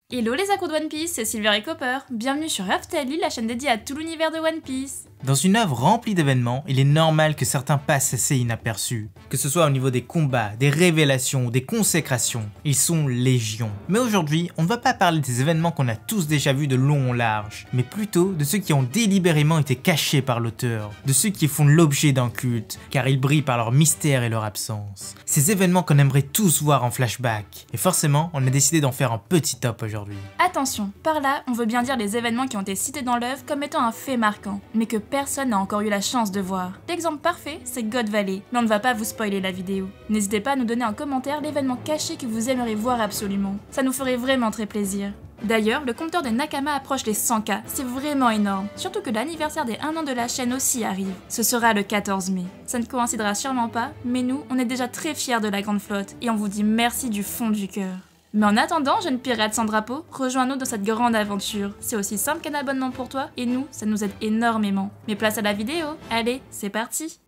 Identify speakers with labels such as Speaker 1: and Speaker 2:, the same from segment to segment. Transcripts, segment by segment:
Speaker 1: Hello les accros de One Piece, c'est Silver et Copper. Bienvenue sur Raftalie, la chaîne dédiée à tout l'univers de One Piece.
Speaker 2: Dans une œuvre remplie d'événements, il est normal que certains passent assez inaperçus. Que ce soit au niveau des combats, des révélations ou des consécrations, ils sont légion. Mais aujourd'hui, on ne va pas parler des événements qu'on a tous déjà vus de long en large, mais plutôt de ceux qui ont délibérément été cachés par l'auteur, de ceux qui font l'objet d'un culte, car ils brillent par leur mystère et leur absence. Ces événements qu'on aimerait tous voir en flashback, et forcément, on a décidé d'en faire un petit top aujourd'hui.
Speaker 1: Attention, par là, on veut bien dire les événements qui ont été cités dans l'œuvre comme étant un fait marquant, mais que personne n'a encore eu la chance de voir. L'exemple parfait, c'est God Valley, mais on ne va pas vous spoiler la vidéo. N'hésitez pas à nous donner en commentaire l'événement caché que vous aimeriez voir absolument. Ça nous ferait vraiment très plaisir. D'ailleurs, le compteur des Nakama approche les 100K, c'est vraiment énorme, surtout que l'anniversaire des 1 an de la chaîne aussi arrive. Ce sera le 14 mai. Ça ne coïncidera sûrement pas, mais nous, on est déjà très fiers de la grande flotte, et on vous dit merci du fond du cœur. Mais en attendant, jeune pirate sans drapeau, rejoins-nous dans cette grande aventure. C'est aussi simple qu'un abonnement pour toi, et nous, ça nous aide énormément. Mais place à la vidéo, allez, c'est parti!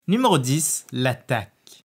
Speaker 2: Numéro 10, l'attaque.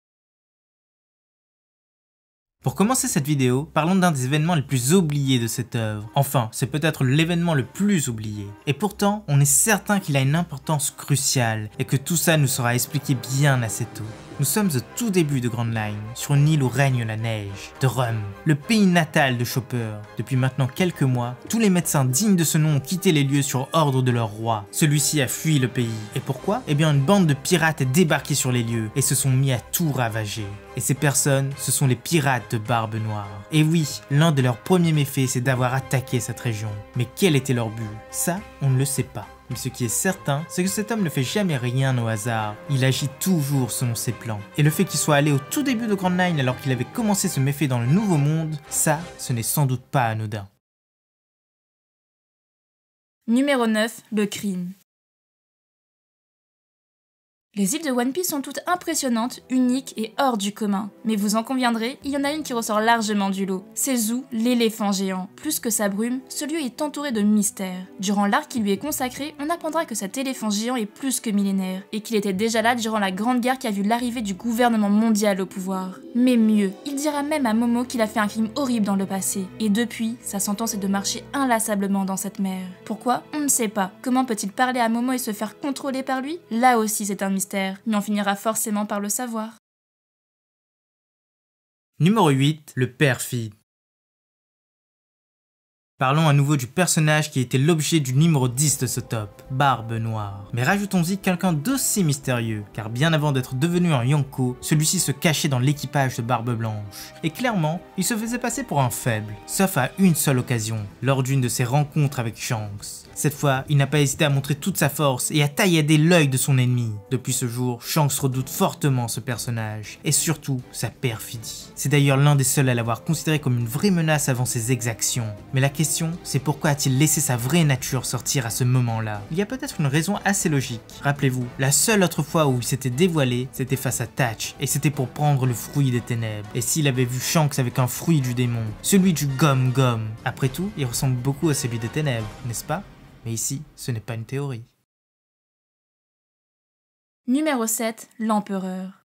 Speaker 2: Pour commencer cette vidéo, parlons d'un des événements les plus oubliés de cette œuvre. Enfin, c'est peut-être l'événement le plus oublié. Et pourtant, on est certain qu'il a une importance cruciale, et que tout ça nous sera expliqué bien assez tôt. Nous sommes au tout début de Grand Line, sur une île où règne la neige, de Rum, le pays natal de Chopper. Depuis maintenant quelques mois, tous les médecins dignes de ce nom ont quitté les lieux sur ordre de leur roi. Celui-ci a fui le pays. Et pourquoi? Eh bien, une bande de pirates est débarquée sur les lieux et se sont mis à tout ravager. Et ces personnes, ce sont les pirates de Barbe Noire. Et oui, l'un de leurs premiers méfaits, c'est d'avoir attaqué cette région. Mais quel était leur but? Ça, on ne le sait pas. Mais ce qui est certain, c'est que cet homme ne fait jamais rien au hasard. Il agit toujours selon ses plans. Et le fait qu'il soit allé au tout début de Grand Line alors qu'il avait commencé ce méfait dans le Nouveau Monde, ça, ce n'est sans doute pas anodin.
Speaker 1: Numéro 9, le crime. Les îles de One Piece sont toutes impressionnantes, uniques et hors du commun. Mais vous en conviendrez, il y en a une qui ressort largement du lot. C'est Zou, l'éléphant géant. Plus que sa brume, ce lieu est entouré de mystères. Durant l'arc qui lui est consacré, on apprendra que cet éléphant géant est plus que millénaire, et qu'il était déjà là durant la Grande Guerre qui a vu l'arrivée du gouvernement mondial au pouvoir. Mais mieux, il dira même à Momo qu'il a fait un crime horrible dans le passé, et depuis, sa sentence est de marcher inlassablement dans cette mer. Pourquoi? On ne sait pas. Comment peut-il parler à Momo et se faire contrôler par lui? Là aussi c'est un mystère. Mais on finira forcément par le savoir.
Speaker 2: Numéro 8, le perfide. Parlons à nouveau du personnage qui était l'objet du numéro 10 de ce top, Barbe Noire. Mais rajoutons-y quelqu'un d'aussi mystérieux, car bien avant d'être devenu un Yonko, celui-ci se cachait dans l'équipage de Barbe Blanche. Et clairement, il se faisait passer pour un faible, sauf à une seule occasion, lors d'une de ses rencontres avec Shanks. Cette fois, il n'a pas hésité à montrer toute sa force et à taillader l'œil de son ennemi. Depuis ce jour, Shanks redoute fortement ce personnage, et surtout sa perfidie. C'est d'ailleurs l'un des seuls à l'avoir considéré comme une vraie menace avant ses exactions. Mais la question, c'est pourquoi a-t-il laissé sa vraie nature sortir à ce moment-là? Il y a peut-être une raison assez logique. Rappelez-vous, la seule autre fois où il s'était dévoilé, c'était face à Thatch, et c'était pour prendre le fruit des ténèbres. Et s'il avait vu Shanks avec un fruit du démon, celui du Gom-Gom. Après tout, il ressemble beaucoup à celui des ténèbres, n'est-ce pas? Mais ici, ce n'est pas une théorie.
Speaker 1: Numéro 7, l'empereur.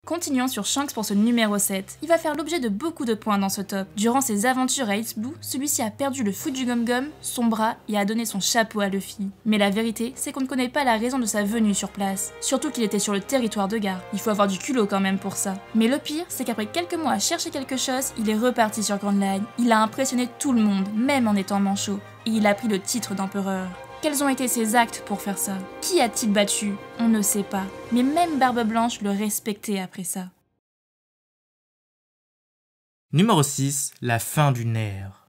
Speaker 1: Continuons sur Shanks pour ce numéro 7. Il va faire l'objet de beaucoup de points dans ce top. Durant ses aventures à East Blue, celui-ci a perdu le fruit du Gom-Gom, son bras et a donné son chapeau à Luffy. Mais la vérité, c'est qu'on ne connaît pas la raison de sa venue sur place. Surtout qu'il était sur le territoire de Garp. Il faut avoir du culot quand même pour ça. Mais le pire, c'est qu'après quelques mois à chercher quelque chose, il est reparti sur Grand Line. Il a impressionné tout le monde, même en étant manchot. Et il a pris le titre d'empereur. Quels ont été ses actes pour faire ça? Qui a-t-il battu? On ne sait pas. Mais même Barbe Blanche le respectait après ça.
Speaker 2: Numéro 6, la fin du nerf.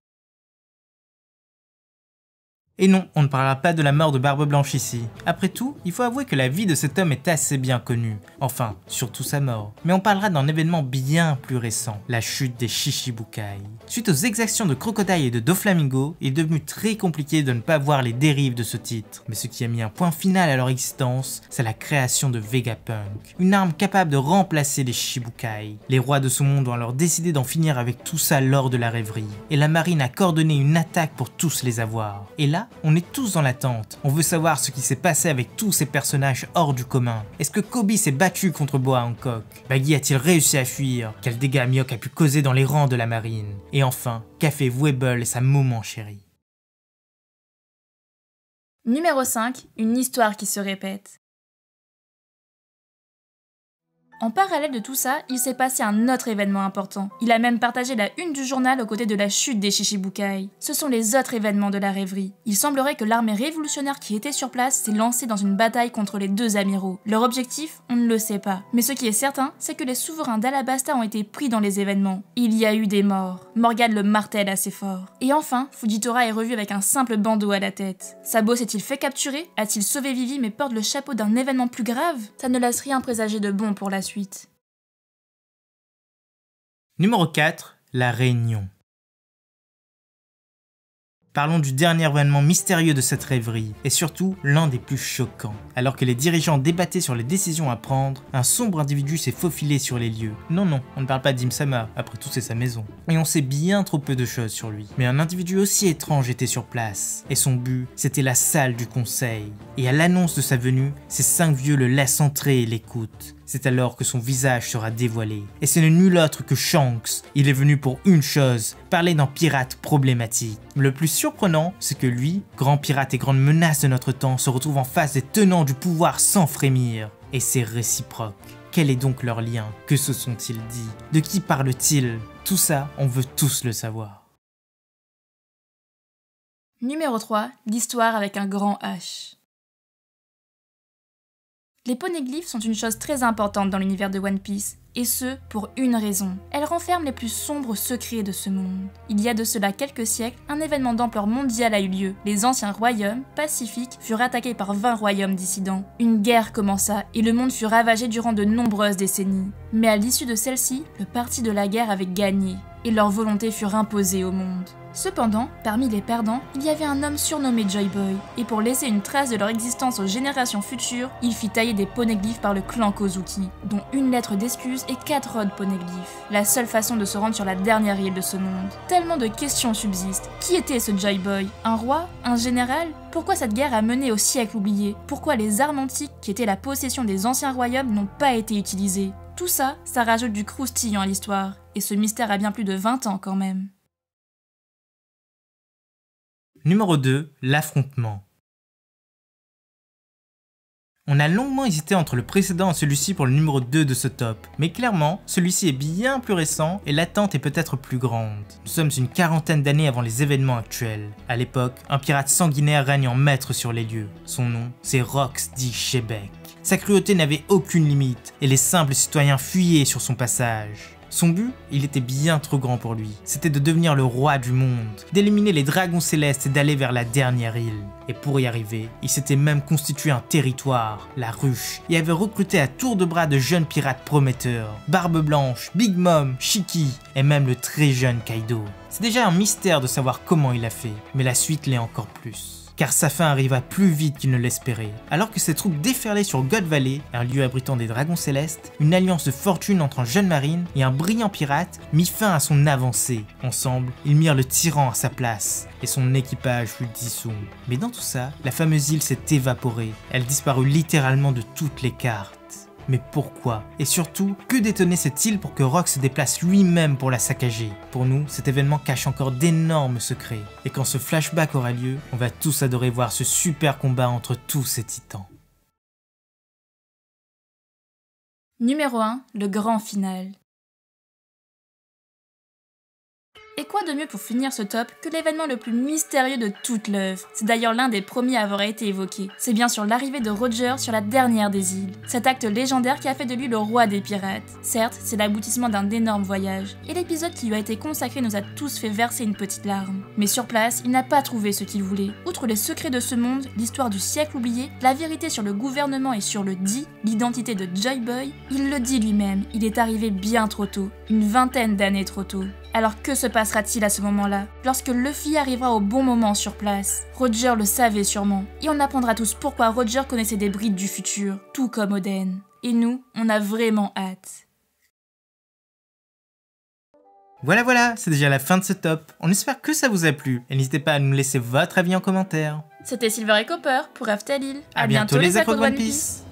Speaker 2: Et non, on ne parlera pas de la mort de Barbe Blanche ici. Après tout, il faut avouer que la vie de cet homme est assez bien connue. Enfin, surtout sa mort. Mais on parlera d'un événement bien plus récent, la chute des Shichibukai. Suite aux exactions de Crocodile et de Doflamingo, il est devenu très compliqué de ne pas voir les dérives de ce titre. Mais ce qui a mis un point final à leur existence, c'est la création de Vegapunk. Une arme capable de remplacer les Shichibukai. Les rois de ce monde ont alors décidé d'en finir avec tout ça lors de la rêverie. Et la marine a coordonné une attaque pour tous les avoir. Et là, ça, on est tous dans l'attente. On veut savoir ce qui s'est passé avec tous ces personnages hors du commun. Est-ce que Kobe s'est battu contre Boa Hancock? Baggy a-t-il réussi à fuir? Quel dégât Mihawk a pu causer dans les rangs de la marine? Et enfin, qu'a fait Webble et sa maman chérie?
Speaker 1: Numéro 5, une histoire qui se répète. En parallèle de tout ça, il s'est passé un autre événement important. Il a même partagé la une du journal aux côtés de la chute des Shichibukai. Ce sont les autres événements de la rêverie. Il semblerait que l'armée révolutionnaire qui était sur place s'est lancée dans une bataille contre les deux amiraux. Leur objectif, on ne le sait pas. Mais ce qui est certain, c'est que les souverains d'Alabasta ont été pris dans les événements. Il y a eu des morts. Morgane le martèle assez fort. Et enfin, Fujitora est revu avec un simple bandeau à la tête. Sabo s'est-il fait capturer? A-t-il sauvé Vivi mais porte le chapeau d'un événement plus grave? Ça ne laisse rien présager de bon pour la suite.
Speaker 2: Numéro 4, la Réunion. Parlons du dernier événement mystérieux de cette rêverie, et surtout l'un des plus choquants. Alors que les dirigeants débattaient sur les décisions à prendre, un sombre individu s'est faufilé sur les lieux. Non, on ne parle pas d'Imsama, après tout c'est sa maison. Et on sait bien trop peu de choses sur lui. Mais un individu aussi étrange était sur place, et son but, c'était la salle du conseil. Et à l'annonce de sa venue, ces 5 vieux le laissent entrer et l'écoutent. C'est alors que son visage sera dévoilé. Et ce n'est nul autre que Shanks. Il est venu pour une chose, parler d'un pirate problématique. Le plus surprenant, c'est que lui, grand pirate et grande menace de notre temps, se retrouve en face des tenants du pouvoir sans frémir. Et c'est réciproque. Quel est donc leur lien? Que se sont-ils dit? De qui parlent-ils? Tout ça, on veut tous le savoir.
Speaker 1: Numéro 3, l'histoire avec un grand H. Les poneglyphes sont une chose très importante dans l'univers de One Piece, et ce, pour une raison. Elles renferment les plus sombres secrets de ce monde. Il y a de cela quelques siècles, un événement d'ampleur mondiale a eu lieu. Les anciens royaumes, pacifiques, furent attaqués par 20 royaumes dissidents. Une guerre commença, et le monde fut ravagé durant de nombreuses décennies. Mais à l'issue de celle-ci, le parti de la guerre avait gagné, et leur volonté fut imposée au monde. Cependant, parmi les perdants, il y avait un homme surnommé Joy Boy, et pour laisser une trace de leur existence aux générations futures, il fit tailler des poneglyphes par le clan Kozuki, dont une lettre d'excuse et 4 rods poneglyphes, la seule façon de se rendre sur la dernière île de ce monde. Tellement de questions subsistent. Qui était ce Joy Boy? Un roi? Un général? Pourquoi cette guerre a mené au siècle oublié? Pourquoi les armes antiques, qui étaient la possession des anciens royaumes, n'ont pas été utilisées? Tout ça, ça rajoute du croustillant à l'histoire, et ce mystère a bien plus de 20 ans quand même.
Speaker 2: Numéro 2, l'affrontement. On a longuement hésité entre le précédent et celui-ci pour le numéro 2 de ce top, mais clairement, celui-ci est bien plus récent et l'attente est peut-être plus grande. Nous sommes une quarantaine d'années avant les événements actuels. À l'époque, un pirate sanguinaire règne en maître sur les lieux. Son nom, c'est Rox dit Shebeck. Sa cruauté n'avait aucune limite et les simples citoyens fuyaient sur son passage. Son but, il était bien trop grand pour lui. C'était de devenir le roi du monde, d'éliminer les dragons célestes et d'aller vers la dernière île. Et pour y arriver, il s'était même constitué un territoire, la Ruche, et avait recruté à tour de bras de jeunes pirates prometteurs, Barbe Blanche, Big Mom, Shiki, et même le très jeune Kaido. C'est déjà un mystère de savoir comment il a fait, mais la suite l'est encore plus. Car sa fin arriva plus vite qu'il ne l'espérait. Alors que ses troupes déferlaient sur God Valley, un lieu abritant des dragons célestes, une alliance de fortune entre un jeune marine et un brillant pirate mit fin à son avancée. Ensemble, ils mirent le tyran à sa place, et son équipage fut dissous. Mais dans tout ça, la fameuse île s'est évaporée. Elle disparut littéralement de toutes les cartes. Mais pourquoi? Et surtout, que détenait cette île pour que Rox se déplace lui-même pour la saccager? Pour nous, cet événement cache encore d'énormes secrets. Et quand ce flashback aura lieu, on va tous adorer voir ce super combat entre tous ces titans.
Speaker 1: Numéro 1, le grand final. Et quoi de mieux pour finir ce top que l'événement le plus mystérieux de toute l'œuvre? C'est d'ailleurs l'un des premiers à avoir été évoqué. C'est bien sûr l'arrivée de Roger sur la dernière des îles. Cet acte légendaire qui a fait de lui le roi des pirates. Certes, c'est l'aboutissement d'un énorme voyage, et l'épisode qui lui a été consacré nous a tous fait verser une petite larme. Mais sur place, il n'a pas trouvé ce qu'il voulait. Outre les secrets de ce monde, l'histoire du siècle oublié, la vérité sur le gouvernement et sur le dit, l'identité de Joy Boy, il le dit lui-même, il est arrivé bien trop tôt, une vingtaine d'années trop tôt. Alors que se passera-t-il à ce moment-là? Lorsque Luffy arrivera au bon moment sur place. Roger le savait sûrement, et on apprendra tous pourquoi Roger connaissait des brides du futur, tout comme Oden. Et nous, on a vraiment hâte.
Speaker 2: Voilà, c'est déjà la fin de ce top. On espère que ça vous a plu et n'hésitez pas à nous laisser votre avis en commentaire.
Speaker 1: C'était Silver et Copper pour Aftalil.
Speaker 2: À bientôt les accros de One Piece.